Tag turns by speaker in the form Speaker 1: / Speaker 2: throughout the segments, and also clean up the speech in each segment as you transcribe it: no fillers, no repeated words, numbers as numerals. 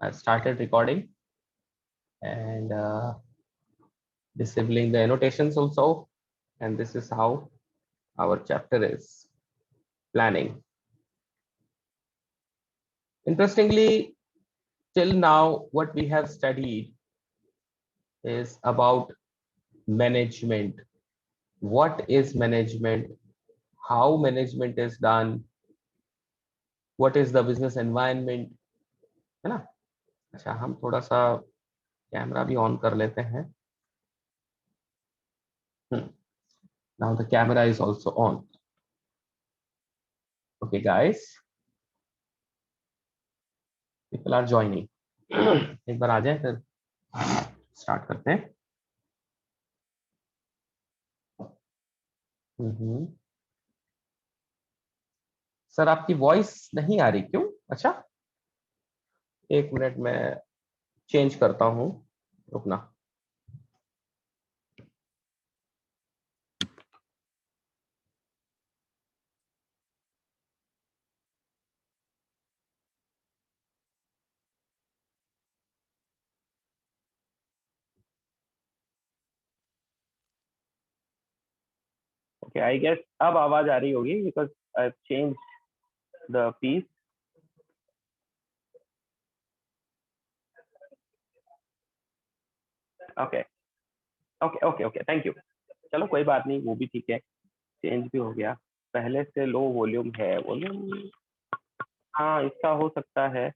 Speaker 1: I've started recording and disabling the annotations also. And this is how our chapter is planning. Interestingly, till now, what we have studied is about management. What is management? How management is done? What is the business environment? है ना? अच्छा, हम थोड़ा सा camera भी on कर लेते हैं. Now the camera is also on. Okay, guys, people are joining. एक बार आ जाए फिर स्टार्ट करते हैं. सर आपकी वॉइस नहीं आ रही, क्यों? अच्छा, एक मिनट में चेंज करता हूँ, रुकना. ओके, आई गेस अब आवाज आ रही होगी because I change the piece. Okay okay okay okay, thank you. चलो कोई बात नहीं, वो भी ठीक है, चेंज भी हो गया. पहले से लो वॉल्यूम है, वॉल्यूम हाँ इसका हो सकता है.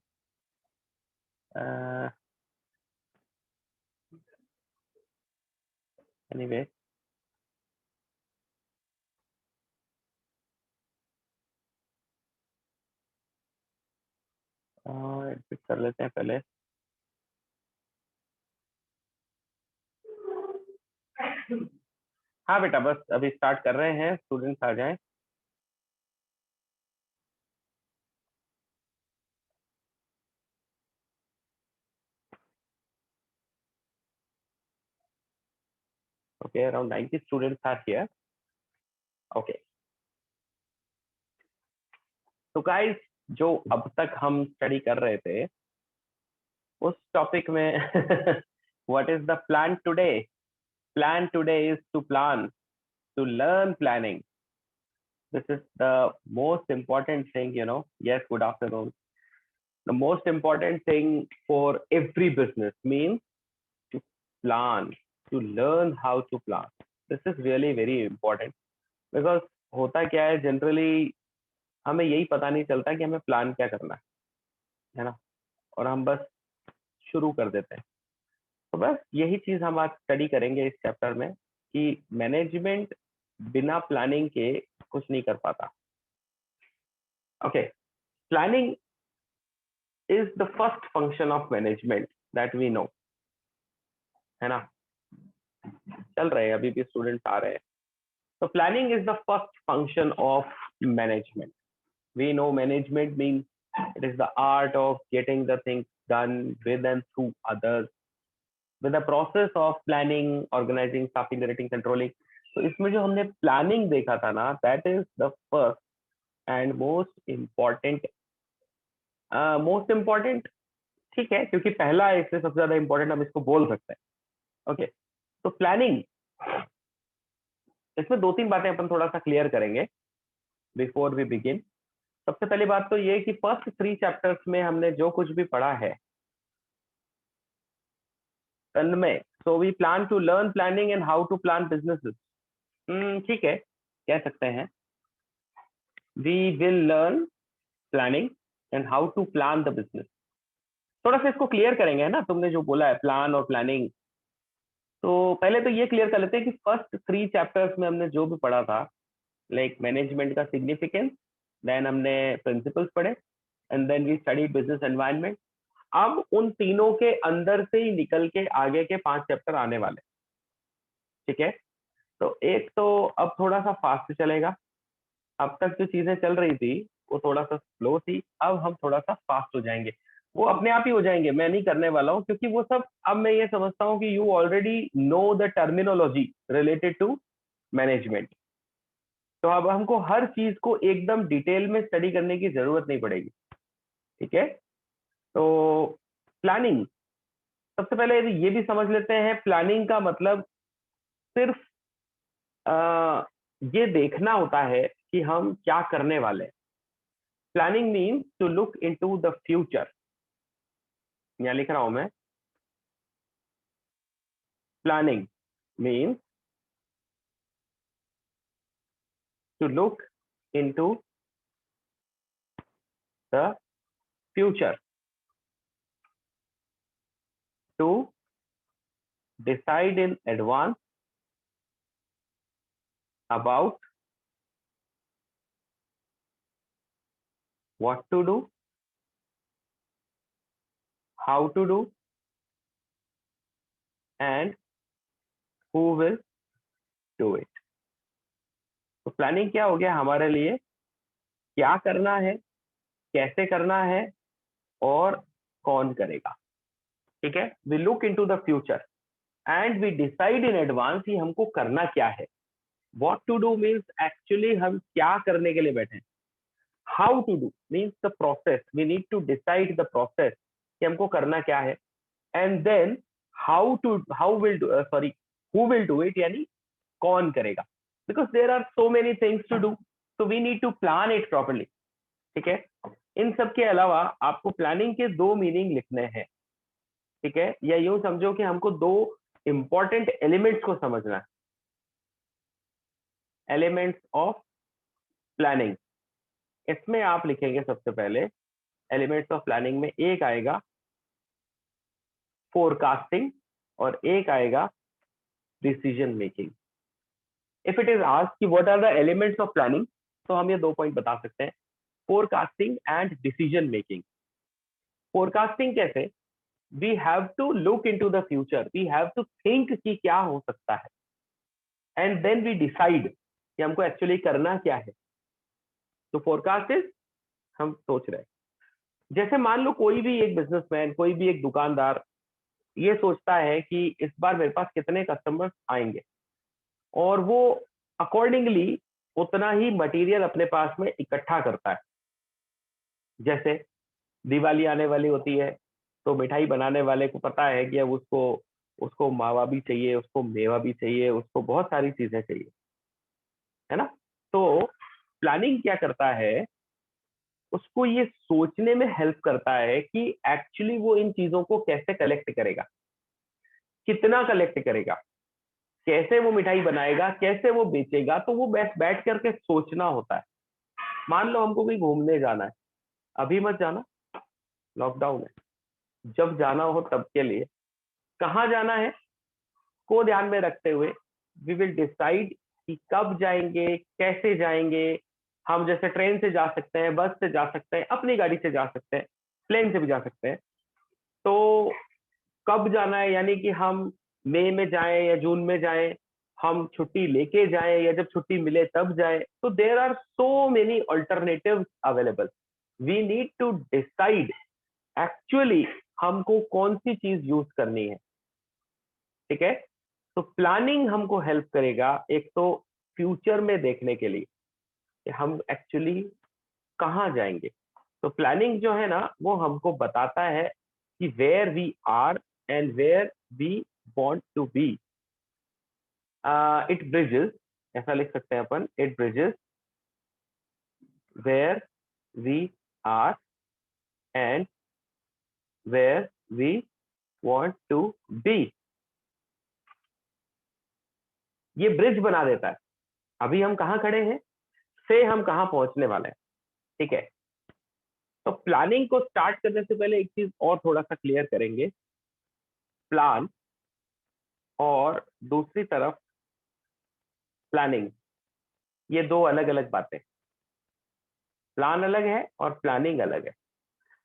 Speaker 1: एनीवे एडिट कर लेते हैं पहले. हाँ बेटा, बस अभी स्टार्ट कर रहे हैं, स्टूडेंट्स आ जाएं. Okay, around 90 students are here. Okay. तो guys, जो अब तक हम स्टडी कर रहे थे उस टॉपिक में what is the plan today? Plan today is to plan, to learn planning. This is the most important thing, you know. Yes, good afternoon. The most important thing for every business means to plan, to learn how to plan. This is really very important because होता क्या है, generally हमें यही पता नहीं चलता कि हमें प्लान क्या करना है ना, और हम बस शुरू कर देते हैं. तो बस यही चीज हम आज स्टडी करेंगे इस चैप्टर में कि मैनेजमेंट बिना प्लानिंग के कुछ नहीं कर पाता. Okay, planning is the first function of management that we know, है ना. चल रहे हैं, अभी भी स्टूडेंट्स आ रहे हैं. तो planning is the first function of management. We know management means it is the art of getting the things done with and through others, with the process of planning, organizing, staffing, directing, controlling. तो इसमें जो हमने planning देखा था ना, that is the first and most important. ठीक है, क्योंकि पहला है इसलिए सबसे ज्यादा इंपॉर्टेंट हम इसको बोल सकते हैं. ओके, तो प्लानिंग, इसमें दो तीन बातें अपन थोड़ा सा क्लियर करेंगे बिफोर वी बिगिन. सबसे पहली बात तो ये कि फर्स्ट 3 चैप्टर्स में हमने जो कुछ भी पढ़ा है में, so we plan to learn planning and how to plan businesses. ठीक है, कह सकते हैं we will learn planning and how to plan the business. थोड़ा सा इसको क्लियर करेंगे, है ना. तुमने जो बोला है प्लान और प्लानिंग, तो पहले तो ये क्लियर कर लेते हैं कि फर्स्ट 3 चैप्टर्स में हमने जो भी पढ़ा था, लाइक मैनेजमेंट का सिग्निफिकेंस, देन हमने प्रिंसिपल्स पढ़े, and then we study business environment. अब उन तीनों के अंदर से ही निकल के आगे के 5 चैप्टर आने वाले. ठीक है, तो एक तो अब थोड़ा सा फास्ट चलेगा. अब तक जो चीजें चल रही थी वो थोड़ा सा स्लो थी, अब हम थोड़ा सा फास्ट हो जाएंगे. वो अपने आप ही हो जाएंगे, मैं नहीं करने वाला हूँ, क्योंकि वो सब अब मैं ये समझता हूँ कि you already know the terminology related to management. तो अब हमको हर चीज को एकदम डिटेल में स्टडी करने की जरूरत नहीं पड़ेगी. ठीक है, तो प्लानिंग, सबसे पहले ये भी समझ लेते हैं प्लानिंग का मतलब सिर्फ ये देखना होता है कि हम क्या करने वाले हैं। Planning means to look into the future. यहाँ लिख रहा हूं मैं, planning means to look into the future, to decide in advance about what to do, how to do, and who will do it। तो प्लानिंग क्या हो गया हमारे लिए, क्या करना है, कैसे करना है और कौन करेगा। ठीक है, we look into the future and we decide in advance कि हमको करना क्या है। What to do means actually हम क्या करने के लिए बैठे हैं। How to do means the process, we need to decide the process कि हमको करना क्या है। And then how will sorry who will do it, यानी कौन करेगा, because there are so many things to do, so we need to plan it properly. ठीक है, इन सब के अलावा आपको प्लानिंग के दो मीनिंग लिखने हैं। ठीक है, या यूं समझो कि हमको दो इंपॉर्टेंट एलिमेंट्स को समझना है, एलिमेंट्स ऑफ प्लानिंग। इसमें आप लिखेंगे सबसे पहले एलिमेंट्स ऑफ प्लानिंग में एक आएगा फोरकास्टिंग और एक आएगा decision making. If it is asked कि what are the elements of planning, तो हम ये दो पॉइंट बता सकते हैं, forecasting and decision making. Forecasting कैसे, we have to look into the future, we have to think कि क्या हो सकता है, एंड देन वी डिसाइड कि हमको एक्चुअली करना क्या है। तो फोरकास्ट इज हम सोच रहे हैं, जैसे मान लो कोई भी एक बिजनेसमैन, कोई भी एक दुकानदार ये सोचता है कि इस बार मेरे पास कितने कस्टमर्स आएंगे, और वो अकॉर्डिंगली उतना ही मटेरियल अपने पास में इकट्ठा करता है। जैसे दिवाली आने वाली होती है, तो मिठाई बनाने वाले को पता है कि अब उसको उसको मावा भी चाहिए, उसको मेवा भी चाहिए, उसको बहुत सारी चीजें चाहिए, है ना। तो प्लानिंग क्या करता है, उसको ये सोचने में हेल्प करता है कि एक्चुअली वो इन चीजों को कैसे कलेक्ट करेगा, कितना कलेक्ट करेगा, कैसे वो मिठाई बनाएगा, कैसे वो बेचेगा। तो वो बैठ करके सोचना होता है। मान लो हमको कहीं घूमने जाना है, अभी मत जाना, लॉकडाउन है, जब जाना हो तब के लिए। कहाँ जाना है को ध्यान में रखते हुए वी विल डिसाइड कि कब जाएंगे, कैसे जाएंगे। हम जैसे ट्रेन से जा सकते हैं, बस से जा सकते हैं, अपनी गाड़ी से जा सकते हैं, प्लेन से भी जा सकते हैं। तो कब जाना है, यानी कि हम मई में जाएं या जून में जाएं, हम छुट्टी लेके जाएं या जब छुट्टी मिले तब जाएं। तो there are so many alternatives available, we need to decide actually हमको कौन सी चीज यूज करनी है। ठीक है, तो प्लानिंग हमको हेल्प करेगा एक तो फ्यूचर में देखने के लिए कि हम एक्चुअली कहाँ जाएंगे। तो प्लानिंग जो है ना, वो हमको बताता है कि where we are and where we want to be. It bridges, ऐसा लिख सकते हैं अपन, it bridges where we are and where we want to be. ये ब्रिज बना देता है, अभी हम कहाँ खड़े हैं से हम कहाँ पहुंचने वाले हैं। ठीक है, तो प्लानिंग को स्टार्ट करने से पहले एक चीज और थोड़ा सा क्लियर करेंगे। प्लान और दूसरी तरफ प्लानिंग, ये दो अलग अलग बातें। प्लान अलग है और प्लानिंग अलग है।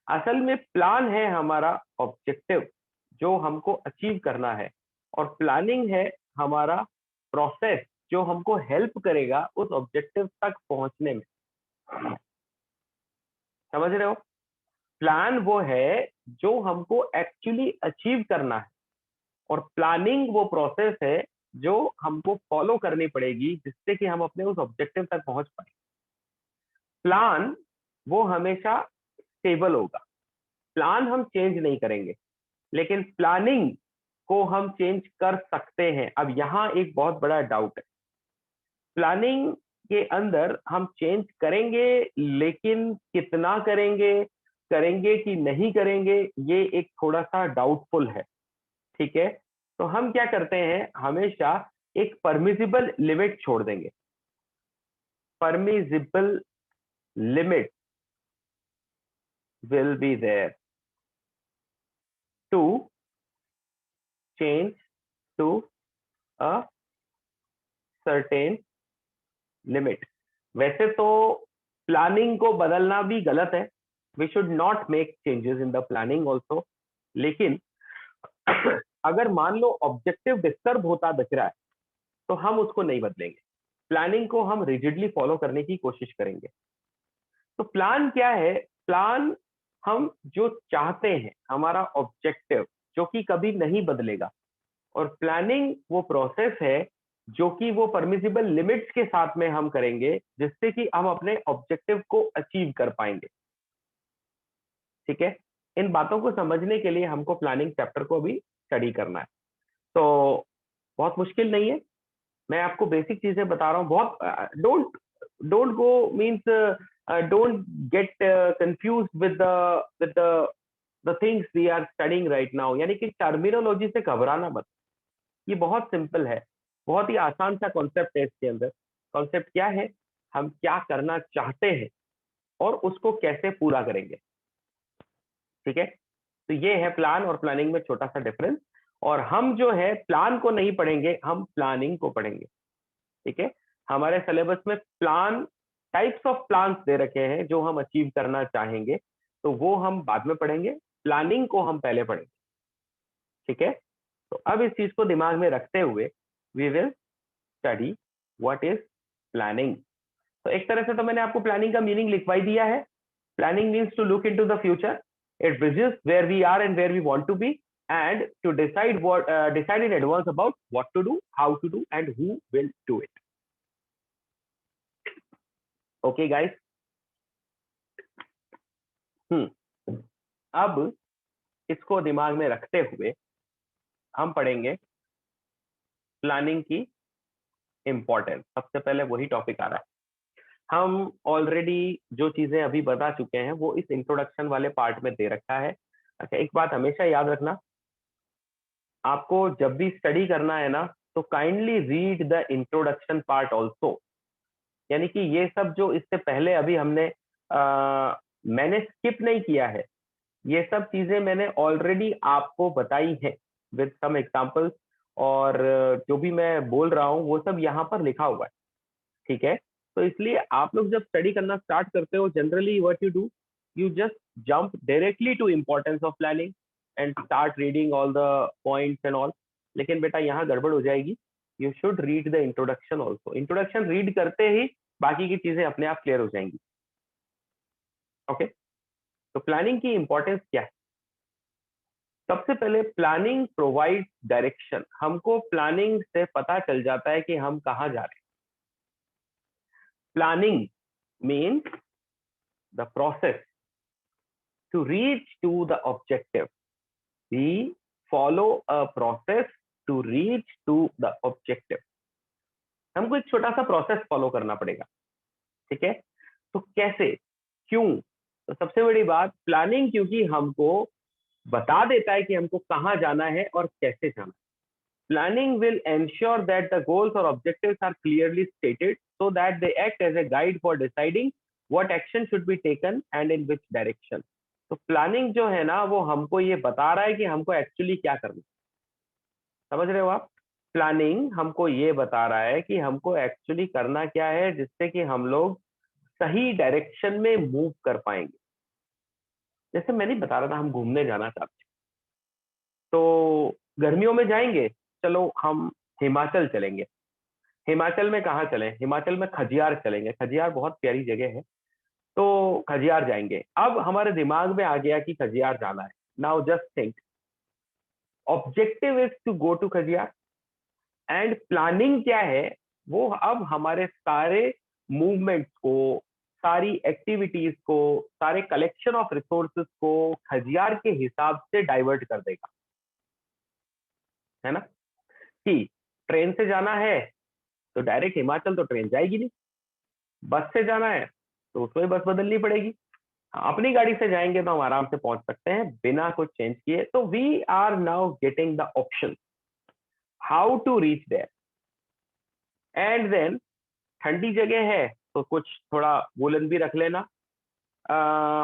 Speaker 1: असल में प्लान है हमारा ऑब्जेक्टिव जो हमको अचीव करना है, और प्लानिंग है हमारा प्रोसेस जो हमको हेल्प करेगा उस ऑब्जेक्टिव तक पहुंचने में। समझ रहे हो, प्लान वो है जो हमको एक्चुअली अचीव करना है, और प्लानिंग वो प्रोसेस है जो हमको फॉलो करनी पड़ेगी जिससे कि हम अपने उस ऑब्जेक्टिव तक पहुंच पाए। प्लान वो हमेशा स्टेबल होगा, प्लान हम चेंज नहीं करेंगे। लेकिन प्लानिंग को हम चेंज कर सकते हैं। अब यहाँ एक बहुत बड़ा डाउट है, प्लानिंग के अंदर हम चेंज करेंगे, लेकिन कितना करेंगे, करेंगे कि नहीं करेंगे, ये एक थोड़ा सा डाउटफुल है। ठीक है, तो हम क्या करते हैं, हमेशा एक परमिसिबल लिमिट छोड़ देंगे। Permissible limit will be there to change to a certain limit। वैसे तो प्लानिंग को बदलना भी गलत है, we should not make changes in the planning also, लेकिन अगर मान लो ऑब्जेक्टिव डिस्टर्ब होता दिख रहा है तो हम उसको नहीं बदलेंगे, प्लानिंग को हम रिजिडली फॉलो करने की कोशिश करेंगे। तो प्लान क्या है, प्लान हम जो चाहते हैं, हमारा ऑब्जेक्टिव जो कि कभी नहीं बदलेगा, और प्लानिंग वो प्रोसेस है जो कि वो परमिसिबल लिमिट्स के साथ में हम करेंगे, जिससे कि हम अपने ऑब्जेक्टिव को अचीव कर पाएंगे। ठीक है, इन बातों को समझने के लिए हमको प्लानिंग चैप्टर को भी स्टडी करना है। तो बहुत मुश्किल नहीं है, मैं आपको बेसिक चीजें बता रहा हूँ। बहुत don't don't go means don't get confuse with the things we are studying right now, यानी कि टर्मिनोलॉजी से घबराना मत। ये बहुत सिंपल है, बहुत ही आसान सा कॉन्सेप्ट है। इसके अंदर कॉन्सेप्ट क्या है, हम क्या करना चाहते हैं और उसको कैसे पूरा करेंगे। ठीक है, तो ये है प्लान और प्लानिंग में छोटा सा डिफरेंस। और हम जो है प्लान को नहीं पढ़ेंगे, हम प्लानिंग को पढ़ेंगे। ठीक है, हमारे सिलेबस में प्लान, टाइप्स ऑफ प्लान्स दे रखे हैं जो हम अचीव करना चाहेंगे, तो वो हम बाद में पढ़ेंगे, प्लानिंग को हम पहले पढ़ेंगे। ठीक है, तो अब इस चीज को दिमाग में रखते हुए we will study what is planning. तो एक तरह से तो मैंने आपको प्लानिंग का मीनिंग लिखवाई दिया है। Planning means to look into the future, it visions where we are and where we want to be, and to decide in advance about what to do, how to do, and who will do it. Okay guys, अब इसको दिमाग में रखते हुए हम पढ़ेंगे planning की importance. सबसे पहले वही टॉपिक आ रहा है। हम ऑलरेडी जो चीजें अभी बता चुके हैं वो इस इंट्रोडक्शन वाले पार्ट में दे रखा है। अच्छा, एक बात हमेशा याद रखना, आपको जब भी स्टडी करना है ना, तो kindly read the introduction part also. यानी कि ये सब जो इससे पहले अभी हमने मैंने स्किप नहीं किया है, ये सब चीजें मैंने ऑलरेडी आपको बताई है विद सम एग्जांपल्स, और जो भी मैं बोल रहा हूँ वो सब यहाँ पर लिखा हुआ है। ठीक है, तो इसलिए आप लोग जब स्टडी करना स्टार्ट करते हो, generally what you do, you just jump directly to importance of planning and start reading all the points and all. लेकिन बेटा यहाँ गड़बड़ हो जाएगी, you should read the introduction also. Introduction read करते ही बाकी की चीजें अपने आप क्लियर हो जाएंगी। ओके, तो प्लानिंग की इंपॉर्टेंस क्या है? सबसे पहले प्लानिंग प्रोवाइड डायरेक्शन। हमको प्लानिंग से पता चल जाता है कि हम कहाँ जा रहे हैं। Planning means the process to reach to the objective. We follow a process to reach to the objective. हमको एक छोटा सा प्रोसेस फॉलो करना पड़ेगा। ठीक है, तो कैसे, क्यों? तो सबसे बड़ी बात, प्लानिंग क्योंकि हमको बता देता है कि हमको कहाँ जाना है और कैसे जाना है। Planning will ensure that the goals or objectives are clearly stated so that they act as a guide for deciding what action should be taken and in which direction. तो प्लानिंग जो है ना, वो हमको ये बता रहा है कि हमको एक्चुअली क्या करना है। समझ रहे हो आप? प्लानिंग हमको ये बता रहा है कि हमको एक्चुअली करना क्या है, जिससे कि हम लोग सही डायरेक्शन में मूव कर पाएंगे। जैसे मैं नहीं बता रहा था, हम घूमने जाना चाहते हैं, तो गर्मियों में जाएंगे, चलो हम हिमाचल चलेंगे। हिमाचल में कहाँ चलें? हिमाचल में खजियार चलेंगे। खजियार बहुत प्यारी जगह है, तो खजियार जाएंगे। अब हमारे दिमाग में आ गया कि खजियार जाना है। Now just think, objective is to go to Khajjiar, and planning क्या है, वो अब हमारे सारे मूवमेंट्स को, सारी एक्टिविटीज को, सारे कलेक्शन ऑफ रिसोर्सेज को खजियार के हिसाब से डाइवर्ट कर देगा। है ना, कि ट्रेन से जाना है तो डायरेक्ट हिमाचल तो ट्रेन जाएगी नहीं, बस से जाना है तो उसको ही बस बदलनी पड़ेगी। अपनी गाड़ी से जाएंगे तो हम आराम से पहुंच सकते हैं बिना कुछ चेंज किए। तो we are now getting the option how to reach there. And then ठंडी जगह है तो कुछ थोड़ा वूलन भी रख लेना।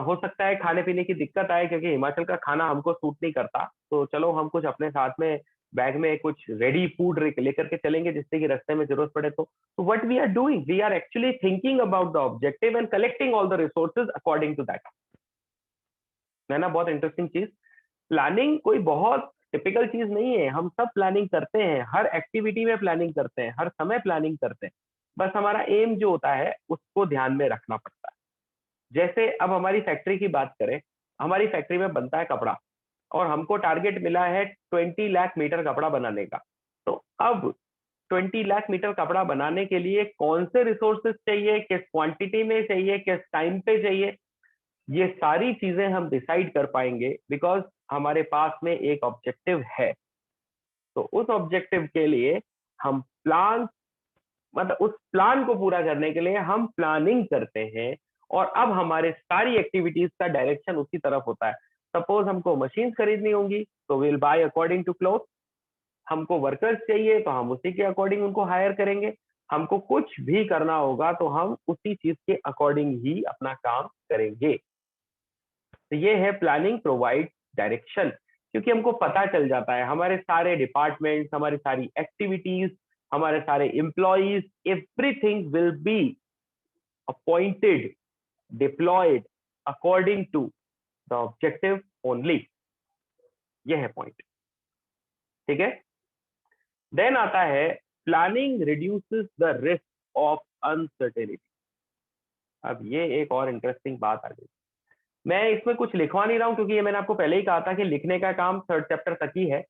Speaker 1: हो सकता है खाने पीने की दिक्कत आए क्योंकि हिमाचल का खाना हमको सूट नहीं करता, तो चलो हम कुछ अपने साथ में बैग में कुछ रेडी फूड लेकर के चलेंगे जिससे कि रास्ते में जरूरत पड़े तो what we are doing, we are actually thinking about the objective and collecting all the resources according to that. है ना, बहुत इंटरेस्टिंग चीज। प्लानिंग कोई बहुत टिपिकल चीज नहीं है, हम सब प्लानिंग करते हैं, हर एक्टिविटी में प्लानिंग करते हैं, हर समय प्लानिंग करते हैं। बस हमारा एम जो होता है उसको ध्यान में रखना पड़ता है। जैसे अब हमारी फैक्ट्री की बात करें, हमारी फैक्ट्री में बनता है कपड़ा और हमको टारगेट मिला है 20 लाख मीटर कपड़ा बनाने का। तो अब 20 लाख मीटर कपड़ा बनाने के लिए कौन से रिसोर्सेज चाहिए, किस क्वांटिटी में चाहिए, किस टाइम पे चाहिए, ये सारी चीजें हम डिसाइड कर पाएंगे बिकॉज हमारे पास में एक ऑब्जेक्टिव है। तो उस ऑब्जेक्टिव के लिए हम प्लान, मतलब उस प्लान को पूरा करने के लिए हम प्लानिंग करते हैं और अब हमारे सारी एक्टिविटीज का डायरेक्शन उसी तरफ होता है। सपोज हमको मशीन खरीदनी होंगी तो will buy according to cloth, हमको वर्कर्स चाहिए तो हम उसी के अकॉर्डिंग उनको हायर करेंगे, हमको कुछ भी करना होगा तो हम उसी चीज के अकॉर्डिंग ही अपना काम करेंगे। तो ये है प्लानिंग प्रोवाइड डायरेक्शन, क्योंकि हमको पता चल जाता है हमारे सारे डिपार्टमेंट्स, हमारी सारी एक्टिविटीज, हमारे सारे employees, everything will be appointed, deployed according to the objective only. ये है पॉइंट, ठीक है। देन आता है planning reduces the risk of uncertainty. अब ये एक और इंटरेस्टिंग बात आ गई। मैं इसमें कुछ लिखवा नहीं रहा हूं क्योंकि ये मैंने आपको पहले ही कहा था कि लिखने का काम 3rd चैप्टर तक ही है।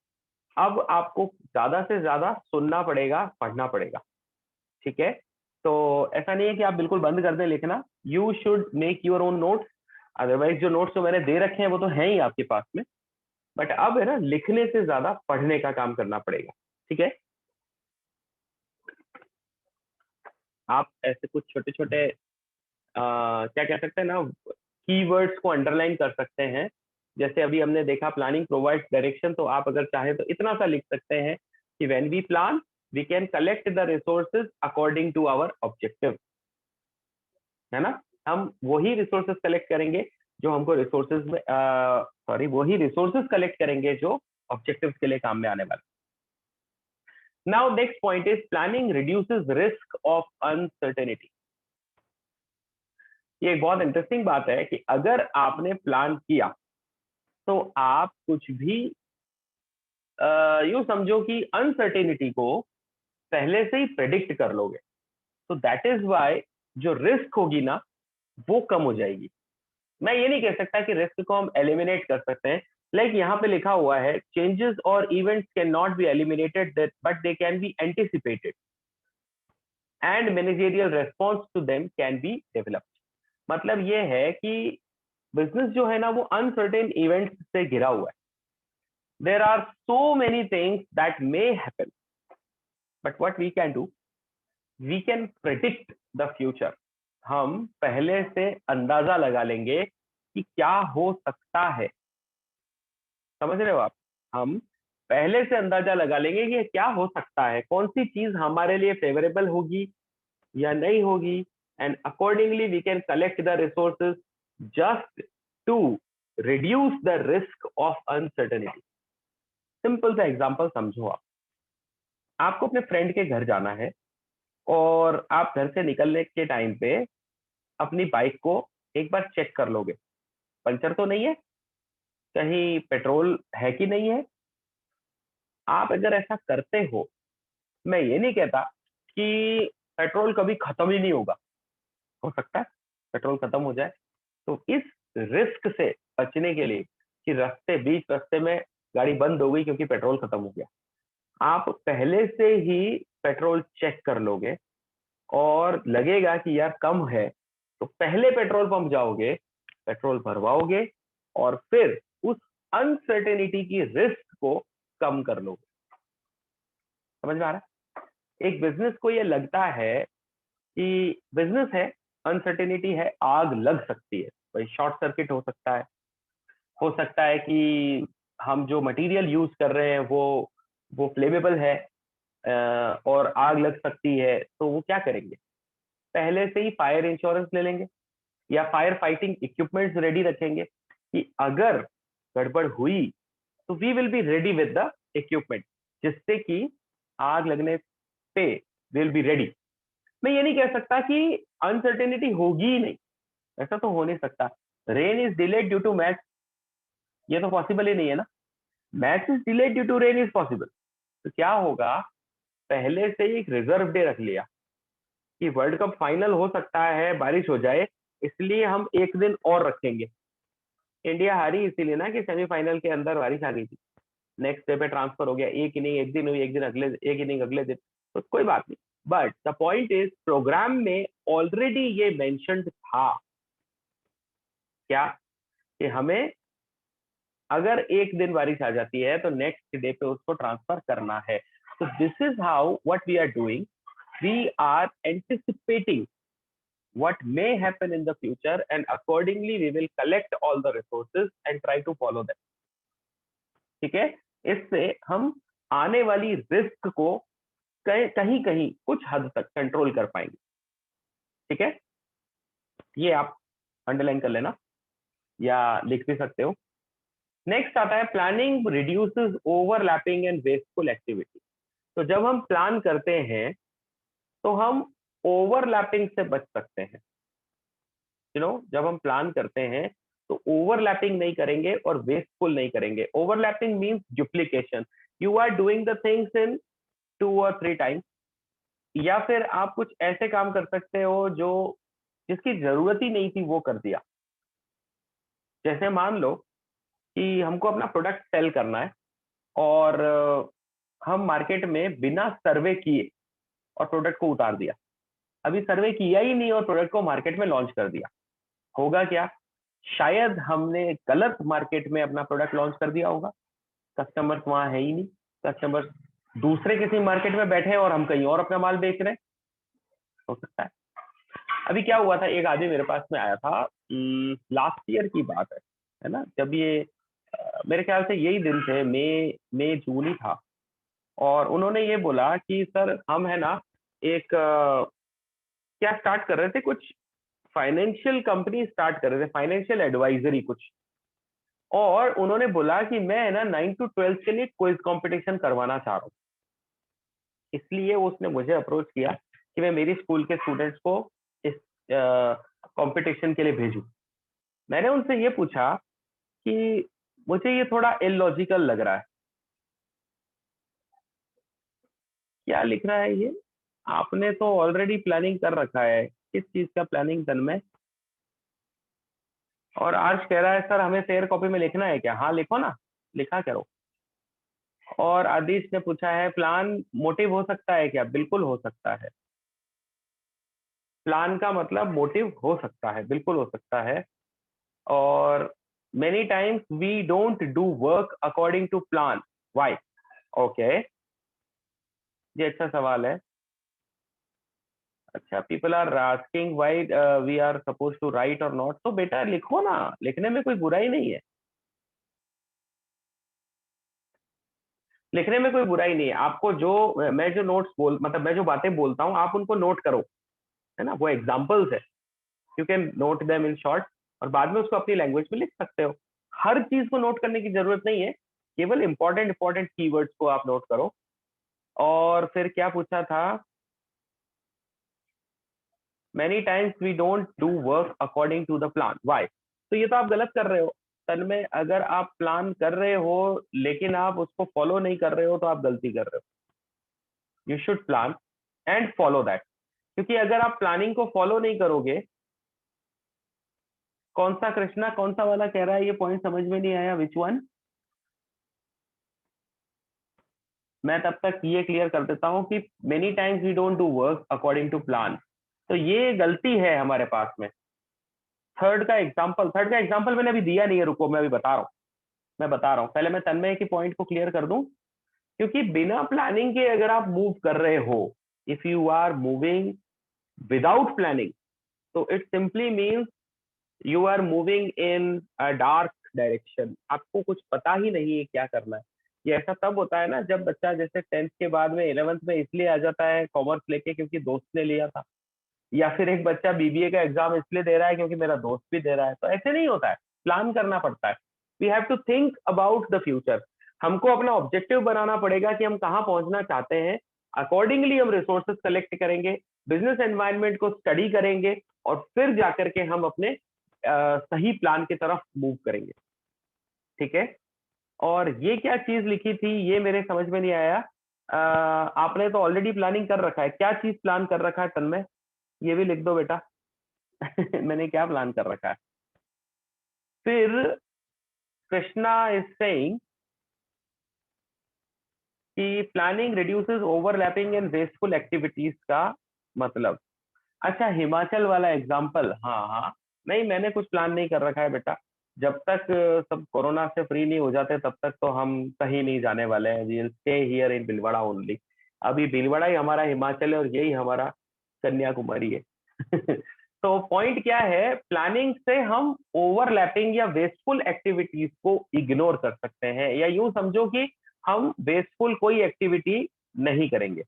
Speaker 1: अब आपको ज्यादा से ज्यादा सुनना पड़ेगा, पढ़ना पड़ेगा, ठीक है। तो ऐसा नहीं है कि आप बिल्कुल बंद कर दें लिखना, you should make your own notes. Otherwise जो नोट्स तो मैंने दे रखे हैं वो तो है ही आपके पास में, बट अब है ना लिखने से ज्यादा पढ़ने का काम करना पड़ेगा, ठीक है। आप ऐसे कुछ छोटे छोटे क्या कह सकते हैं ना, कीवर्ड्स को अंडरलाइन कर सकते हैं। जैसे अभी हमने देखा प्लानिंग प्रोवाइड्स डायरेक्शन, तो आप अगर चाहे तो इतना सा लिख सकते हैं कि when we plan we can collect the resources according to our objective. है ना, हम वही रिसोर्सेज कलेक्ट करेंगे जो हमको रिसोर्सेज में वही रिसोर्सेज कलेक्ट करेंगे जो ऑब्जेक्टिव के लिए काम में आने वाले। Now next point is planning reduces risk of uncertainty. ये एक बहुत इंटरेस्टिंग बात है कि अगर आपने प्लान किया तो आप कुछ भी यूं समझो कि अनसर्टेनिटी को पहले से ही प्रेडिक्ट कर लोगे, तो दैट इज वाई जो रिस्क होगी ना वो कम हो जाएगी। मैं ये नहीं कह सकता कि रिस्क को हम एलिमिनेट कर सकते हैं, लाइक यहाँ पे लिखा हुआ है चेंजेस और events can not be eliminated but they can be anticipated and managerial response to them can be developed. मतलब ये है कि बिजनेस जो है ना वो अनसर्टेन इवेंट्स से घिरा हुआ है। There are so many things that may happen, but what we can do, we can predict the future. हम पहले से अंदाजा लगा लेंगे कि क्या हो सकता है। समझ रहे हो आप, हम पहले से अंदाजा लगा लेंगे कि क्या हो सकता है, कौन सी चीज हमारे लिए फेवरेबल होगी या नहीं होगी, and accordingly we can collect the resources just to reduce the risk of uncertainty. Simple सा एग्जांपल समझो आप, आपको अपने फ्रेंड के घर जाना है और आप घर से निकलने के टाइम पे अपनी बाइक को एक बार चेक कर लोगे, पंचर तो नहीं है, कहीं पेट्रोल है कि नहीं है। आप अगर ऐसा करते हो, मैं ये नहीं कहता कि पेट्रोल कभी खत्म ही नहीं होगा, हो सकता है पेट्रोल खत्म हो जाए। तो इस रिस्क से बचने के लिए कि बीच रास्ते में गाड़ी बंद हो गई क्योंकि पेट्रोल खत्म हो गया, आप पहले से ही पेट्रोल चेक कर लोगे और लगेगा कि यार कम है तो पहले पेट्रोल पंप जाओगे, पेट्रोल भरवाओगे और फिर उस अनसर्टेनिटी की रिस्क को कम कर लोगे। समझ में आ रहा है? एक बिजनेस को ये लगता है कि बिजनेस है, अनसर्टेनिटी है, आग लग सकती है, भाई शॉर्ट सर्किट हो सकता है कि हम जो मटेरियल यूज कर रहे हैं वो फ्लेमेबल है, और आग लग सकती है, तो वो क्या करेंगे? पहले से ही फायर इंश्योरेंस ले लेंगे या फायर फाइटिंग इक्विपमेंट्स रेडी रखेंगे कि अगर गड़बड़ हुई तो we will be ready with the equipment, जिससे कि आग लगने पे विल बी रेडी। मैं ये नहीं कह सकता कि अनसर्टेनिटी होगी ही नहीं, ऐसा तो हो नहीं सकता। Rain is delayed due to match, ये तो पॉसिबल ही नहीं है ना। Match is delayed due to rain is possible. तो क्या होगा, पहले से ही एक रिजर्व डे रख लिया कि वर्ल्ड कप फाइनल हो सकता है बारिश हो जाए, इसलिए हम एक दिन और रखेंगे। इंडिया हारी इसीलिए ना कि सेमीफाइनल के अंदर बारिश आ गई थी, नेक्स्ट डे पे ट्रांसफर हो गया, एक इनिंग एक दिन हुई, एक इनिंग अगले दिन, तो कोई बात नहीं। But the point is, program में ऑलरेडी ये मेंशन्ड था क्या, कि हमें अगर एक दिन बारिश आ जाती है तो नेक्स्ट डे पे उसको ट्रांसफर करना है। तो this is how what we are doing, we are anticipating what may happen in the future, and accordingly we will collect all the resources and try to follow them। ठीक है, इससे हम आने वाली रिस्क को कहीं कहीं कुछ हद तक कंट्रोल कर पाएंगे। ठीक है, ये आप अंडरलाइन कर लेना या लिख भी सकते हो। नेक्स्ट आता है, planning reduces overlapping and wasteful activity. तो जब हम प्लान करते हैं तो हम ओवरलैपिंग से बच सकते हैं। जब हम प्लान करते हैं तो ओवरलैपिंग नहीं करेंगे और वेस्टफुल नहीं करेंगे। Overlapping means duplication, you are doing the things in 2 or 3 times, या फिर आप कुछ ऐसे काम कर सकते हो जो जिसकी जरूरत ही नहीं थी वो कर दिया। जैसे मान लो कि हमको अपना प्रोडक्ट सेल करना है और हम मार्केट में बिना सर्वे किए और प्रोडक्ट को उतार दिया। अभी सर्वे किया ही नहीं और प्रोडक्ट को मार्केट में लॉन्च कर दिया, होगा क्या? शायद हमने गलत मार्केट में अपना प्रोडक्ट लॉन्च कर दिया होगा, कस्टमर्स वहां है ही नहीं, कस्टमर्स दूसरे किसी मार्केट में बैठे हैं और हम कहीं और अपना माल बेच रहे हैं, हो सकता है। अभी क्या हुआ था, एक आदमी मेरे पास में आया था, लास्ट ईयर की बात है ना, जब ये मेरे ख्याल से यही दिन थे, मई जून ही था। और उन्होंने ये बोला कि सर हम है ना एक क्या स्टार्ट कर रहे थे, कुछ फाइनेंशियल कंपनी स्टार्ट कर रहे थे, फाइनेंशियल एडवाइजरी कुछ। और उन्होंने बोला कि मैं है ना 9 to 12 के लिए क्विज कंपटीशन करवाना चाह रहा हूँ, इसलिए उसने मुझे अप्रोच किया कि मैं मेरी स्कूल के स्टूडेंट्स को इस कंपटीशन के लिए भेजूं। मैंने उनसे ये पूछा कि मुझे ये थोड़ा इलॉजिकल लग रहा है, क्या लिख रहा है ये, आपने तो ऑलरेडी प्लानिंग कर रखा है, किस चीज का प्लानिंग तन्मय? और आर्श कह रहा है सर हमें फेयर कॉपी में लिखना है क्या? हाँ लिखो ना, लिखा करो। और आदिश ने पूछा है प्लान मोटिव हो सकता है क्या? बिल्कुल हो सकता है, प्लान का मतलब मोटिव हो सकता है, बिल्कुल हो सकता है। और many times we don't do work according to plan, why? Okay, ये अच्छा सवाल है। अच्छा, people are asking why we are suppose to write और नॉट, तो बेटा लिखो ना, लिखने में कोई बुराई नहीं है, लिखने में कोई बुराई नहीं है। आपको जो मैं जो नोट्स मतलब मैं जो बातें बोलता हूँ आप उनको नोट करो, है ना, वो एग्जाम्पल्स है, you can note them in short और बाद में उसको अपनी लैंग्वेज में लिख सकते हो। हर चीज को नोट करने की जरूरत नहीं है, केवल इंपॉर्टेंट कीवर्ड्स को आप नोट करो। और फिर क्या पूछा था, many times we don't do work according to the plan, why? तो ये तो आप गलत कर रहे हो तन्मय, अगर आप प्लान कर रहे हो लेकिन आप उसको फॉलो नहीं कर रहे हो तो आप गलती कर रहे हो। You should plan and follow that, क्योंकि अगर आप प्लानिंग को फॉलो नहीं करोगे, कौन सा कृष्णा, कौन सा वाला कह रहा है, ये पॉइंट समझ में नहीं आया, विच वन? मैं तब तक ये क्लियर कर देता हूं कि many times we don't do work according to plan, तो ये गलती है हमारे पास में। थर्ड का एग्जांपल मैंने अभी दिया नहीं है, रुको मैं अभी बता रहा हूँ, मैं बता रहा हूँ, पहले मैं तन्मय के पॉइंट को क्लियर कर दूं। क्योंकि बिना प्लानिंग के अगर आप मूव कर रहे हो, if you are moving without planning, तो it simply means you are moving in a dark direction. आपको कुछ पता ही नहीं है क्या करना है। ये ऐसा तब होता है ना जब बच्चा जैसे 10th के बाद में 11th में इसलिए आ जाता है कॉमर्स लेके क्योंकि दोस्त ने लिया था, या फिर एक बच्चा बीबीए का एग्जाम इसलिए दे रहा है क्योंकि मेरा दोस्त भी दे रहा है। तो ऐसे नहीं होता है, प्लान करना पड़ता है। We have to think about the future. हमको अपना ऑब्जेक्टिव बनाना पड़ेगा कि हम कहाँ पहुंचना चाहते हैं। अकॉर्डिंगली हम रिसोर्सेज कलेक्ट करेंगे, बिजनेस एनवायरनमेंट को स्टडी करेंगे, और फिर जाकर के हम अपने सही प्लान की तरफ मूव करेंगे। ठीक है। और ये क्या चीज लिखी थी ये मेरे समझ में नहीं आया। आपने तो ऑलरेडी प्लानिंग कर रखा है, क्या चीज प्लान कर रखा है तन्मय? ये भी लिख दो बेटा। मैंने क्या प्लान कर रखा है? फिर कृष्णा इज सेइंग कि planning reduces overlapping and wasteful activities का मतलब। अच्छा, हिमाचल वाला एग्जाम्पल। हाँ हाँ, नहीं मैंने कुछ प्लान नहीं कर रखा है बेटा। जब तक सब कोरोना से फ्री नहीं हो जाते तब तक तो हम कहीं नहीं जाने वाले हैं। We will stay here in Bhilwara only. अभी भीलवाड़ा ही हमारा हिमाचल है और यही हमारा कन्याकुमारी है। तो पॉइंट क्या है, प्लानिंग से हम ओवरलैपिंग या वेस्टफुल एक्टिविटीज को इग्नोर कर सकते हैं, या यूं समझो कि हम वेस्टफुल कोई एक्टिविटी नहीं करेंगे।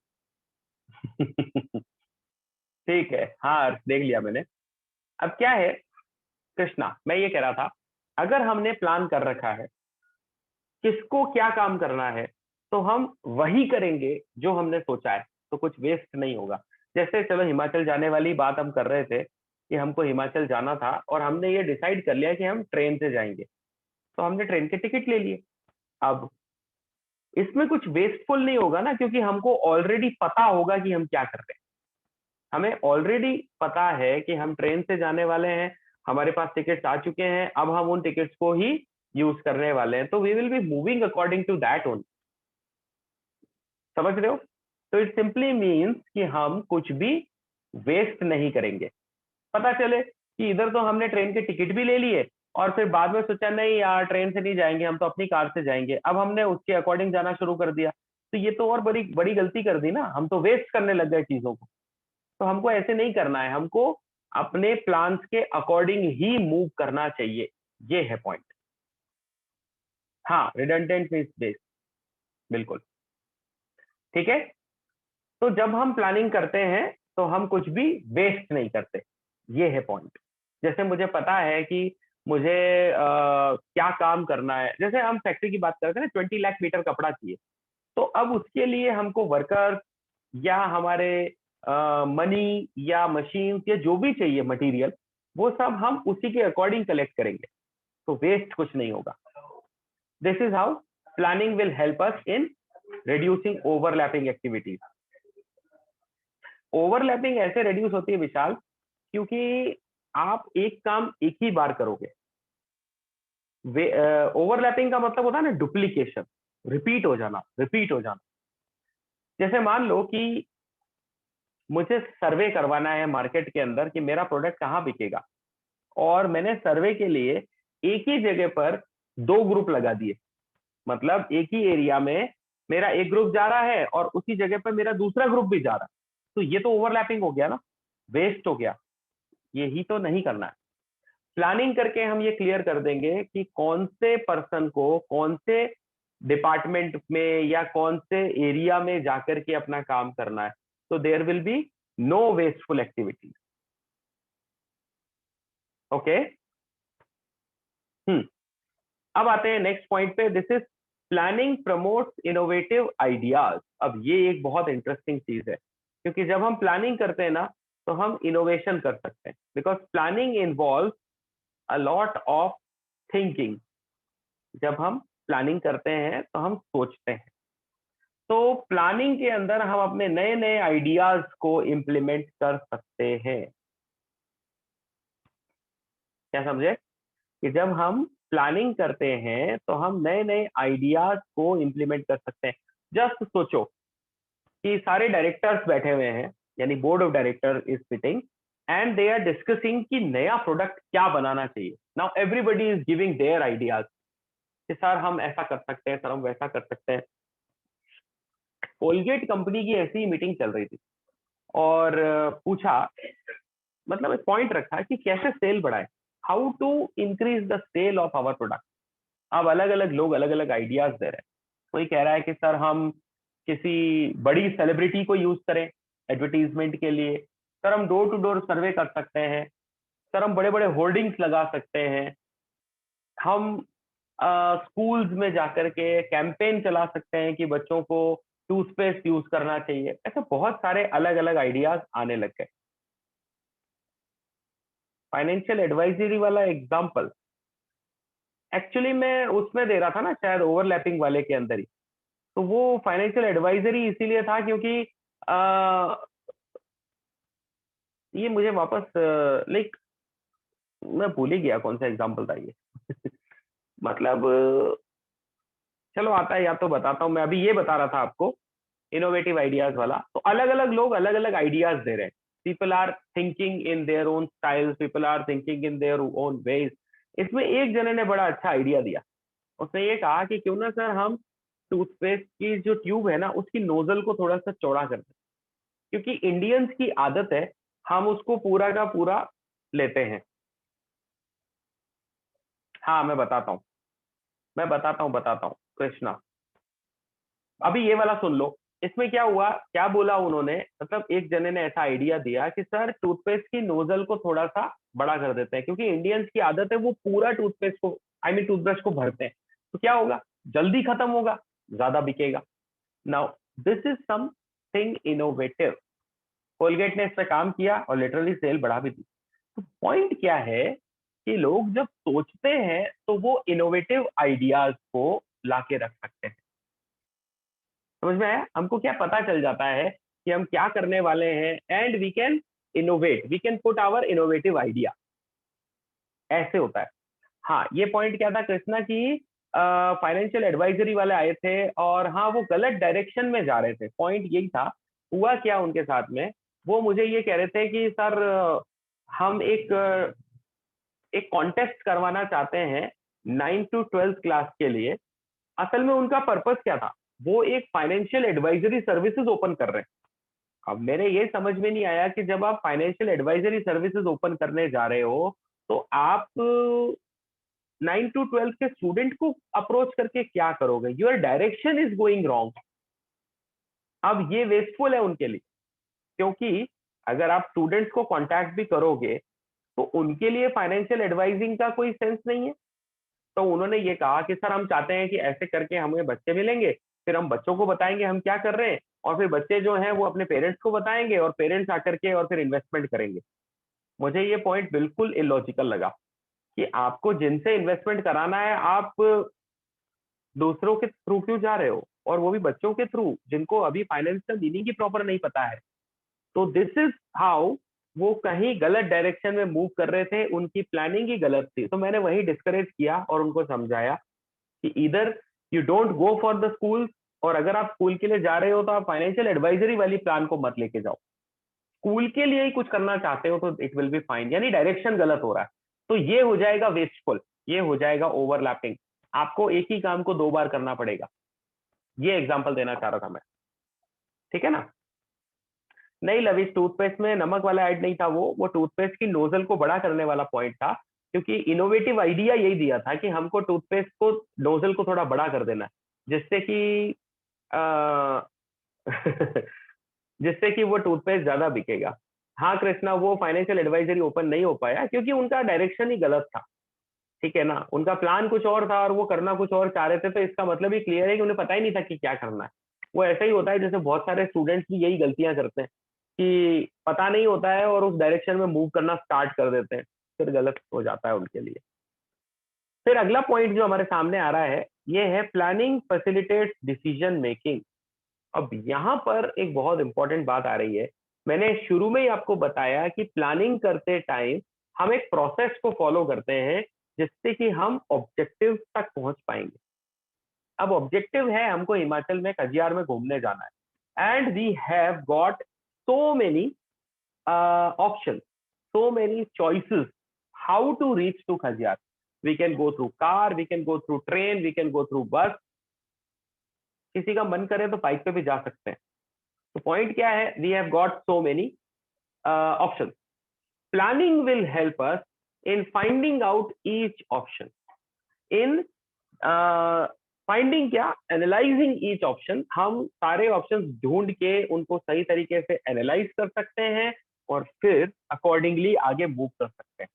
Speaker 1: ठीक है, हाँ देख लिया मैंने। अब क्या है कृष्णा, मैं ये कह रहा था, अगर हमने प्लान कर रखा है किसको क्या काम करना है, तो हम वही करेंगे जो हमने सोचा है, तो कुछ वेस्ट नहीं होगा। जैसे चलो हिमाचल जाने वाली बात हम कर रहे थे कि हमको हिमाचल जाना था और हमने ये डिसाइड कर लिया कि हम ट्रेन से जाएंगे, तो हमने ट्रेन के टिकट ले लिए। अब इसमें कुछ वेस्टफुल नहीं होगा ना, क्योंकि हमको ऑलरेडी पता होगा कि हम क्या कर रहे हैं। हमें ऑलरेडी पता है कि हम ट्रेन से जाने वाले हैं, हमारे पास टिकट्स आ चुके हैं, अब हम उन टिकट्स को ही यूज करने वाले हैं, तो we will be moving according to that only. समझ रहे हो? तो इट सिंपली मीन्स कि हम कुछ भी वेस्ट नहीं करेंगे। पता चले कि इधर तो हमने ट्रेन के टिकट भी ले लिए और फिर बाद में सोचा नहीं यार ट्रेन से नहीं जाएंगे, हम तो अपनी कार से जाएंगे, अब हमने उसके अकॉर्डिंग जाना शुरू कर दिया, तो ये तो और बड़ी बड़ी गलती कर दी ना, हम तो वेस्ट करने लग गए चीजों को। तो हमको ऐसे नहीं करना है, हमको अपने प्लान्स के अकॉर्डिंग ही मूव करना चाहिए। ये है पॉइंट। हाँ, रिडंडेंट मींस बेस्ड, बिल्कुल ठीक है। तो जब हम प्लानिंग करते हैं तो हम कुछ भी वेस्ट नहीं करते, ये है पॉइंट। जैसे मुझे पता है कि मुझे क्या काम करना है, जैसे हम फैक्ट्री की बात करते हैं ना, 20 लाख मीटर कपड़ा चाहिए, तो अब उसके लिए हमको वर्कर या हमारे मनी या मशीन या जो भी चाहिए मटेरियल, वो सब हम उसी के अकॉर्डिंग कलेक्ट करेंगे, तो वेस्ट कुछ नहीं होगा। This is how planning will help us in reducing overlapping activities. Overlapping ऐसे रिड्यूस होती है विशाल, क्योंकि आप एक काम एक ही बार करोगे। ओवरलैपिंग का मतलब होता है ना डुप्लीकेशन, रिपीट हो जाना, रिपीट हो जाना। जैसे मान लो कि मुझे सर्वे करवाना है मार्केट के अंदर कि मेरा प्रोडक्ट कहाँ बिकेगा, और मैंने सर्वे के लिए एक ही जगह पर दो ग्रुप लगा दिए। मतलब एक ही एरिया में मेरा एक ग्रुप जा रहा है और उसी जगह पर मेरा दूसरा ग्रुप भी जा रहा है, तो ये तो ओवरलैपिंग हो गया ना, वेस्ट हो गया। यही तो नहीं करना है। प्लानिंग करके हम ये क्लियर कर देंगे कि कौन से पर्सन को कौन से डिपार्टमेंट में या कौन से एरिया में जाकर के अपना काम करना है, तो there will be no wasteful activity. Okay. अब आते हैं नेक्स्ट पॉइंट पे। This is planning promotes innovative ideas. अब ये एक बहुत इंटरेस्टिंग चीज है, क्योंकि जब हम प्लानिंग करते हैं ना तो हम इनोवेशन कर सकते हैं, because planning involve a lot of thinking. जब हम प्लानिंग करते हैं तो हम सोचते हैं, तो प्लानिंग के अंदर हम अपने नए नए आइडियाज को इम्प्लीमेंट कर सकते हैं। क्या समझे? कि जब हम प्लानिंग करते हैं तो हम नए नए आइडियाज को इम्प्लीमेंट कर सकते हैं। जस्ट सोचो कि सारे डायरेक्टर्स बैठे हुए हैं, यानी board of director is sitting and they are discussing कि नया प्रोडक्ट क्या बनाना चाहिए। Now everybody is giving their ideas कि सर हम ऐसा कर सकते हैं, सर हम वैसा कर सकते हैं। कोलगेट कंपनी की ऐसी ही मीटिंग चल रही थी और पूछा, मतलब एक पॉइंट रखा कि कैसे सेल बढ़ाए, how to increase the sale of our product. अब अलग अलग लोग अलग अलग आइडियाज दे रहे हैं। कोई कह रहा है कि सर हम किसी बड़ी सेलिब्रिटी को यूज करें एडवर्टीजमेंट के लिए, सर हम डोर टू डोर सर्वे कर सकते हैं, सर हम बड़े बड़े होर्डिंग्स लगा सकते हैं, हम स्कूल्स में जाकर के कैंपेन चला सकते हैं कि बच्चों को टूथपेस्ट यूज करना चाहिए। ऐसे बहुत सारे अलग अलग आइडियाज आने लग गए। फाइनेंशियल एडवाइजरी वाला एग्जाम्पल एक्चुअली मैं उसमें दे रहा था ना, शायद ओवरलैपिंग वाले के अंदर ही। तो वो फाइनेंशियल एडवाइजरी इसीलिए था क्योंकि ये मुझे वापस लाइक मैं भूल ही गया कौन सा एग्जाम्पल था ये। मतलब चलो आता है, या तो बताता हूँ। मैं अभी ये बता रहा था आपको इनोवेटिव आइडियाज वाला। तो अलग अलग लोग अलग अलग आइडियाज दे रहे हैं। People are thinking in their own styles, people are thinking in their own ways. इसमें एक जने ने बड़ा अच्छा आइडिया दिया। उसने ये कहा कि क्यों ना सर हम टूथपेस्ट की जो ट्यूब है ना उसकी नोजल को थोड़ा सा चौड़ा कर दें, क्योंकि इंडियंस की आदत है हम उसको पूरा का पूरा लेते हैं। हाँ मैं बताता हूँ, मैं बताता हूँ कृष्णा। अभी ये वाला सुन लो। इसमें क्या हुआ, क्या बोला उन्होंने, मतलब एक जने ने ऐसा आइडिया दिया कि सर टूथपेस्ट की नोजल को थोड़ा सा बड़ा कर देते हैं, क्योंकि इंडियंस की आदत है वो पूरा टूथपेस्ट को, आई मीन टूथब्रश को भरते हैं। तो क्या होगा, जल्दी खत्म होगा, ज्यादा बिकेगा। Now this is something innovative. Colgate ने इस पर काम किया और लिटरली सेल बढ़ा भी दी। तो पॉइंट क्या है कि लोग जब सोचते हैं तो वो इनोवेटिव आइडियाज को लाके रख सकते हैं। समझ में आया? हमको क्या पता चल जाता है कि हम क्या करने वाले हैं, and we can innovate, we can put our innovative idea. ऐसे होता है। हाँ, ये पॉइंट क्या था कृष्णा की, फाइनेंशियल एडवाइजरी वाले आए थे और हाँ वो गलत डायरेक्शन में जा रहे थे। पॉइंट यही था। हुआ क्या उनके साथ में, वो मुझे ये कह रहे थे कि सर हम एक कॉन्टेस्ट करवाना चाहते हैं 9 to 12 क्लास के लिए। असल में उनका पर्पस क्या था, वो एक फाइनेंशियल एडवाइजरी सर्विसेज ओपन कर रहे हैं। अब मेरे ये समझ में नहीं आया कि जब आप फाइनेंशियल एडवाइजरी सर्विसेज ओपन करने जा रहे हो तो आप 9 to 12 के स्टूडेंट को अप्रोच करके क्या करोगे, your direction is going wrong. अब ये वेस्टफुल है उनके लिए, क्योंकि अगर आप स्टूडेंट्स को कांटेक्ट भी करोगे तो उनके लिए फाइनेंशियल एडवाइजिंग का कोई सेंस नहीं है। तो उन्होंने ये कहा कि सर हम चाहते हैं कि ऐसे करके हमें बच्चे मिलेंगे, फिर हम बच्चों को बताएंगे हम क्या कर रहे हैं, और फिर बच्चे जो हैं वो अपने पेरेंट्स को बताएंगे और पेरेंट्स आकर के और फिर इन्वेस्टमेंट करेंगे। मुझे ये पॉइंट बिल्कुल इलॉजिकल लगा कि आपको जिनसे इन्वेस्टमेंट कराना है आप दूसरों के थ्रू क्यों जा रहे हो, और वो भी बच्चों के थ्रू जिनको अभी फाइनेंस का मीनिंग ही प्रॉपर नहीं पता है। तो दिस इज हाउ वो कहीं गलत डायरेक्शन में मूव कर रहे थे, उनकी प्लानिंग ही गलत थी। तो मैंने वही डिस्करेज किया और उनको समझाया कि इधर you don't go for the school, और अगर आप स्कूल के लिए जा रहे हो तो आप फाइनेंशियल एडवाइजरी वाली प्लान को मत लेके जाओ। स्कूल के लिए ही कुछ करना चाहते हो तो इट विल बी फाइन, यानी डायरेक्शन गलत हो रहा है तो ये हो जाएगा वेस्टफुल, ये हो जाएगा ओवरलैपिंग। आपको एक ही काम को 2 बार करना पड़ेगा। ये एग्जाम्पल देना चाह रहा था मैं, ठीक है ना? नहीं लविश, टूथपेस्ट में नमक वाला ऐड नहीं था, वो टूथपेस्ट की नोजल को बड़ा करने वाला पॉइंट था। क्योंकि इनोवेटिव आइडिया यही दिया था कि हमको टूथपेस्ट को नोजल को थोड़ा बड़ा कर देना है, जिससे कि जिससे कि वो टूथपेस्ट ज्यादा बिकेगा। हाँ कृष्णा, वो फाइनेंशियल एडवाइजरी ओपन नहीं हो पाया क्योंकि उनका डायरेक्शन ही गलत था। ठीक है ना, उनका प्लान कुछ और था और वो करना कुछ और चाह रहे थे। तो इसका मतलब ही क्लियर है कि उन्हें पता ही नहीं था कि क्या करना है। वो ऐसा ही होता है जैसे बहुत सारे स्टूडेंट्स भी यही गलतियां करते हैं कि पता नहीं होता है और उस डायरेक्शन में मूव करना स्टार्ट कर देते हैं, फिर गलत हो जाता है उनके लिए। फिर अगला पॉइंट जो हमारे सामने आ रहा है ये है प्लानिंग फैसिलिटेट्स डिसीजन मेकिंग। अब यहाँ पर एक बहुत इंपॉर्टेंट बात आ रही है। मैंने शुरू में ही आपको बताया कि प्लानिंग करते टाइम हम एक प्रोसेस को फॉलो करते हैं जिससे कि हम ऑब्जेक्टिव तक पहुंच पाएंगे। अब ऑब्जेक्टिव है हमको हिमाचल में खजियार में घूमने जाना है, and we have got so many option, so many choices how to reach to Khajjiar. We can go through car, we can go through train, we can go through bus. किसी का मन करे तो बाइक पे भी जा सकते हैं। तो पॉइंट क्या है, we have got so many options. Planning will help us in finding out each option, in finding क्या, एनालाइजिंग ईच ऑप्शन। हम सारे ऑप्शन ढूंढ के उनको सही तरीके से एनालाइज कर सकते हैं और फिर अकॉर्डिंगली आगे मूव कर सकते हैं।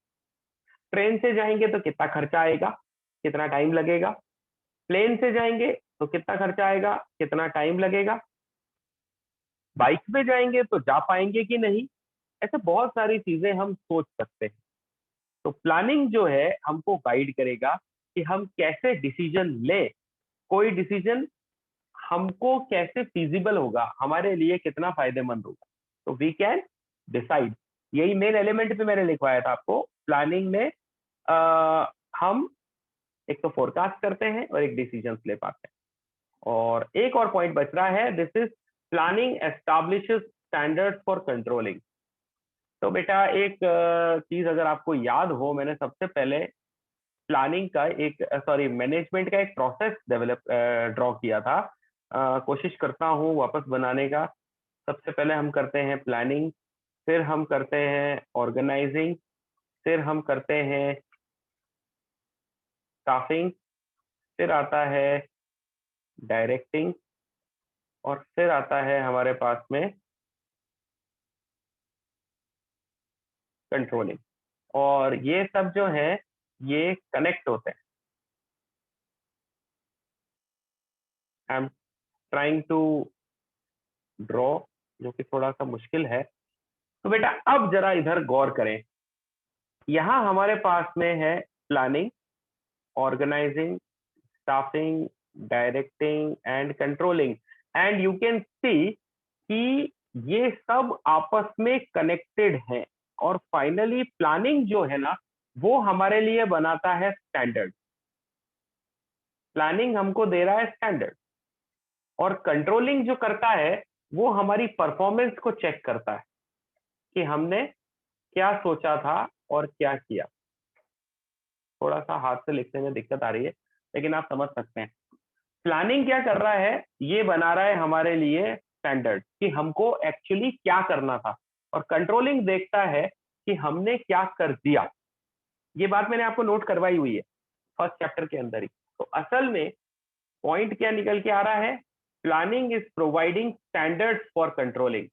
Speaker 1: ट्रेन से जाएंगे तो कितना खर्चा आएगा, कितना टाइम लगेगा, प्लेन से जाएंगे तो कितना खर्चा आएगा, कितना टाइम लगेगा, बाइक पे जाएंगे तो जा पाएंगे कि नहीं, ऐसे बहुत सारी चीजें हम सोच सकते हैं। तो प्लानिंग जो है हमको गाइड करेगा कि हम कैसे डिसीजन लें, कोई डिसीजन हमको कैसे फिजिबल होगा, हमारे लिए कितना फायदेमंद होगा, तो वी कैन डिसाइड। यही मेन एलिमेंट पे मैंने लिखवाया था आपको। प्लानिंग में हम एक तो फोरकास्ट करते हैं और एक डिसीजन ले पाते हैं। और एक और पॉइंट बच रहा है, this is planning establishes standards for controlling. तो बेटा एक चीज अगर आपको याद हो, मैंने सबसे पहले प्लानिंग का एक मैनेजमेंट का एक प्रोसेस ड्रॉ किया था। कोशिश करता हूँ वापस बनाने का। सबसे पहले हम करते हैं प्लानिंग, फिर हम करते हैं ऑर्गेनाइजिंग, फिर हम करते हैं स्टाफिंग, फिर आता है डायरेक्टिंग, और फिर आता है हमारे पास में कंट्रोलिंग। और ये सब जो है ये कनेक्ट होते हैं। I am trying to draw, जो कि थोड़ा सा मुश्किल है। तो बेटा अब जरा इधर गौर करें। यहाँ हमारे पास में है planning, organising, staffing, directing and controlling. And you can see कि ये सब आपस में कनेक्टेड हैं। और फाइनली प्लानिंग जो है ना, वो हमारे लिए बनाता है स्टैंडर्ड। प्लानिंग हमको दे रहा है स्टैंडर्ड, और कंट्रोलिंग जो करता है वो हमारी परफॉर्मेंस को चेक करता है कि हमने क्या सोचा था और क्या किया। थोड़ा सा हाथ से लिखने में दिक्कत आ रही है, लेकिन आप समझ सकते हैं। प्लानिंग क्या कर रहा है, ये बना रहा है हमारे लिए स्टैंडर्ड कि हमको एक्चुअली क्या करना था, और कंट्रोलिंग देखता है कि हमने क्या कर दिया। ये बात मैंने आपको नोट करवाई हुई है फर्स्ट चैप्टर के अंदर ही। तो असल में पॉइंट क्या निकल के आ रहा है, planning is providing standards for controlling.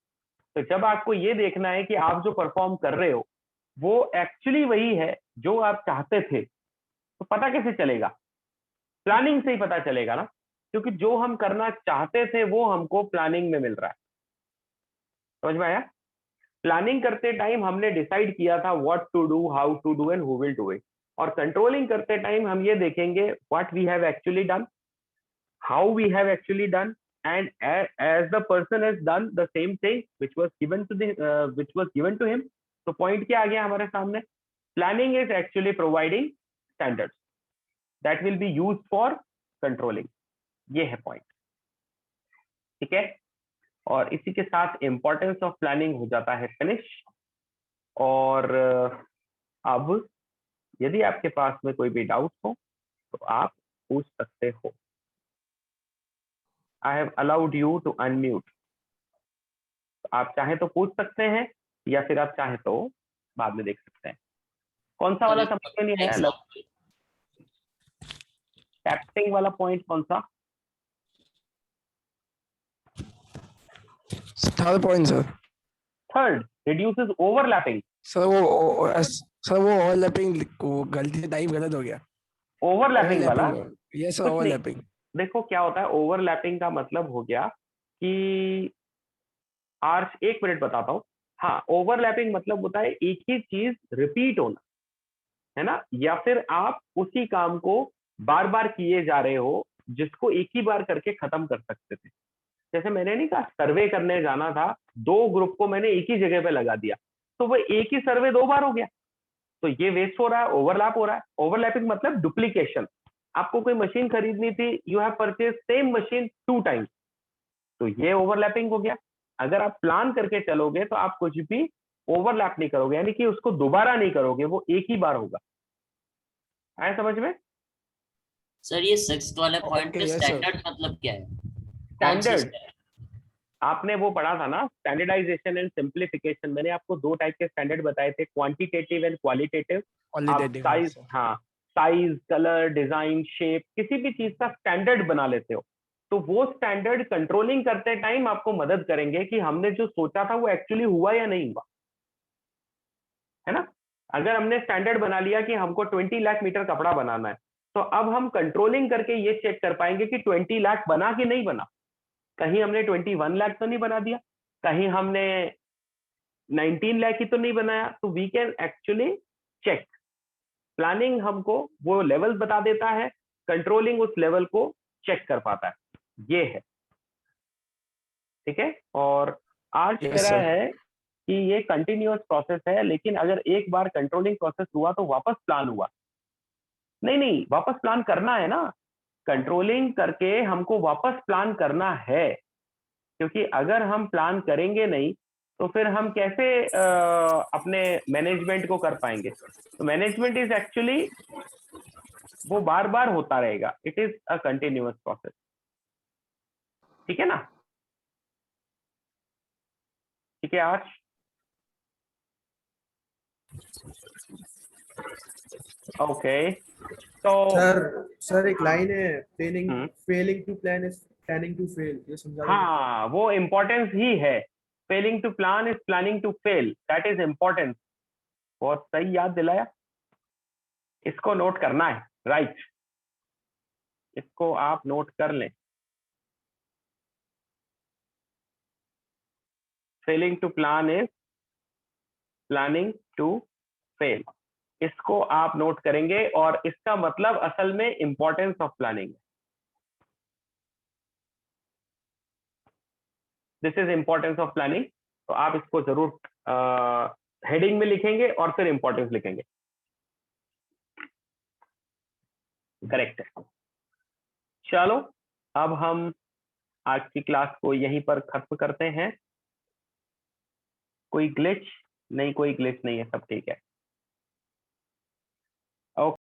Speaker 1: तो जब आपको ये देखना है कि आप जो परफॉर्म कर रहे हो वो एक्चुअली वही है जो आप चाहते थे, तो पता कैसे चलेगा? प्लानिंग से ही पता चलेगा ना, क्योंकि जो हम करना चाहते थे वो हमको प्लानिंग में मिल रहा है। समझ में आया? प्लानिंग करते टाइम हमने डिसाइड किया था what to do, how to do and who will do it. और कंट्रोलिंग करते टाइम हम ये देखेंगे what we have actually done, how we have actually done, and as the person has done the same thing which was given to him. तो point क्या आ गया हमारे सामने? Planning is actually providing standards that will be used for controlling. ये है point, ठीक है। और इसी के साथ इंपॉर्टेंस ऑफ प्लानिंग हो जाता है फिनिश। और अब यदि आपके पास में कोई भी डाउट हो तो आप पूछ सकते हो। I have allowed you to unmute. आप चाहे तो पूछ सकते हैं या फिर आप चाहे तो बाद में देख सकते हैं। कौन सा वाला समझ में नहीं आया? टैपिंग वाला पॉइंट कौन सा?
Speaker 2: Third point sir.
Speaker 1: Third reduces overlapping.
Speaker 2: Sir वो ओवरलैपिंग को गलती से टाइप गलत हो गया।
Speaker 1: ओवरलैपिंग वाला?
Speaker 2: Yes sir, overlapping.
Speaker 1: देखो क्या होता है ओवरलैपिंग का मतलब हो गया कि आर्च, एक मिनट बताता हूँ। हाँ, ओवरलैपिंग मतलब होता है एक ही चीज रिपीट होना, है ना, या फिर आप उसी काम को बार बार किए जा रहे हो जिसको एक ही बार करके खत्म कर सकते थे। जैसे मैंने नहीं कहा सर्वे करने जाना था, दो ग्रुप को मैंने एक ही जगह पे लगा दिया, तो वो एक ही सर्वे दो बार हो गया, तो ये वेस्ट हो रहा है, ओवरलैप हो रहा है। ओवरलैपिंग मतलब डुप्लीकेशन। आपको कोई मशीन खरीदनी थी, you have purchase same machine 2 times, तो ये ओवरलैपिंग हो गया। अगर आप प्लान करके चलोगे तो आप कुछ भी ओवरलैप नहीं करोगे, यानी कि उसको दोबारा नहीं करोगे, वो एक ही बार होगा। आया समझ में?
Speaker 3: सर ये सिक्स्थ वाले पॉइंट पे
Speaker 2: yes,
Speaker 3: स्टैंडर्ड मतलब क्या है?
Speaker 1: स्टैंडर्ड, आपने वो पढ़ा था ना, स्टैंडर्डाइजेशन एंड सिंप्लीफिकेशन। मैंने आपको 2 टाइप के स्टैंडर्ड बताए थे, क्वांटिटेटिव एंड क्वालिटेटिव। आप
Speaker 2: क्वालिटेटिव
Speaker 1: साइज, हाँ, साइज, कलर, डिजाइन, शेप, किसी भी चीज का स्टैंडर्ड बना लेते हो, तो वो स्टैंडर्ड कंट्रोलिंग करते टाइम आपको मदद करेंगे कि हमने जो सोचा था वो एक्चुअली हुआ या नहीं हुआ, है ना। अगर हमने स्टैंडर्ड बना लिया कि हमको 20 लाख मीटर कपड़ा बनाना है, तो अब हम कंट्रोलिंग करके ये चेक कर पाएंगे कि 20 लाख बना कि नहीं बना। कहीं हमने 21 लाख तो नहीं बना दिया, कहीं हमने 19 लाख ही तो नहीं बनाया। तो we can actually check. Planning हमको वो लेवल बता देता है, कंट्रोलिंग उस लेवल को चेक कर पाता है। ये है, ठीक है। और आज कह
Speaker 2: यस
Speaker 1: रहा
Speaker 2: सर।
Speaker 1: है कि ये कंटिन्यूअस प्रोसेस है, लेकिन अगर एक बार कंट्रोलिंग प्रोसेस हुआ तो वापस प्लान हुआ नहीं, नहीं, वापस प्लान करना है ना। कंट्रोलिंग करके हमको वापस प्लान करना है, क्योंकि अगर हम प्लान करेंगे नहीं तो फिर हम कैसे अपने मैनेजमेंट को कर पाएंगे। तो मैनेजमेंट इज एक्चुअली वो बार बार होता रहेगा, it is a continuous process, ठीक है ना। ठीक है आज, ओके, तो
Speaker 3: सर सर एक लाइन है, planning
Speaker 1: hmm,
Speaker 3: failing to plan is planning to fail, ये समझा देना।
Speaker 1: हाँ, वो इम्पोर्टेंस ही है। Failing to plan is planning to fail, that is importance. बहुत सही याद दिलाया, इसको नोट करना है, राइट। इसको आप नोट कर लें। Failing to plan is planning to fail, इसको आप नोट करेंगे, और इसका मतलब असल में importance of planning. This is importance of planning. तो आप इसको जरूर हेडिंग में लिखेंगे और फिर इंपॉर्टेंस लिखेंगे, करेक्ट है। चलो, अब हम आज की क्लास को यहीं पर खत्म करते हैं। कोई ग्लिच नहीं, कोई ग्लिच नहीं है, सब ठीक है। ओके।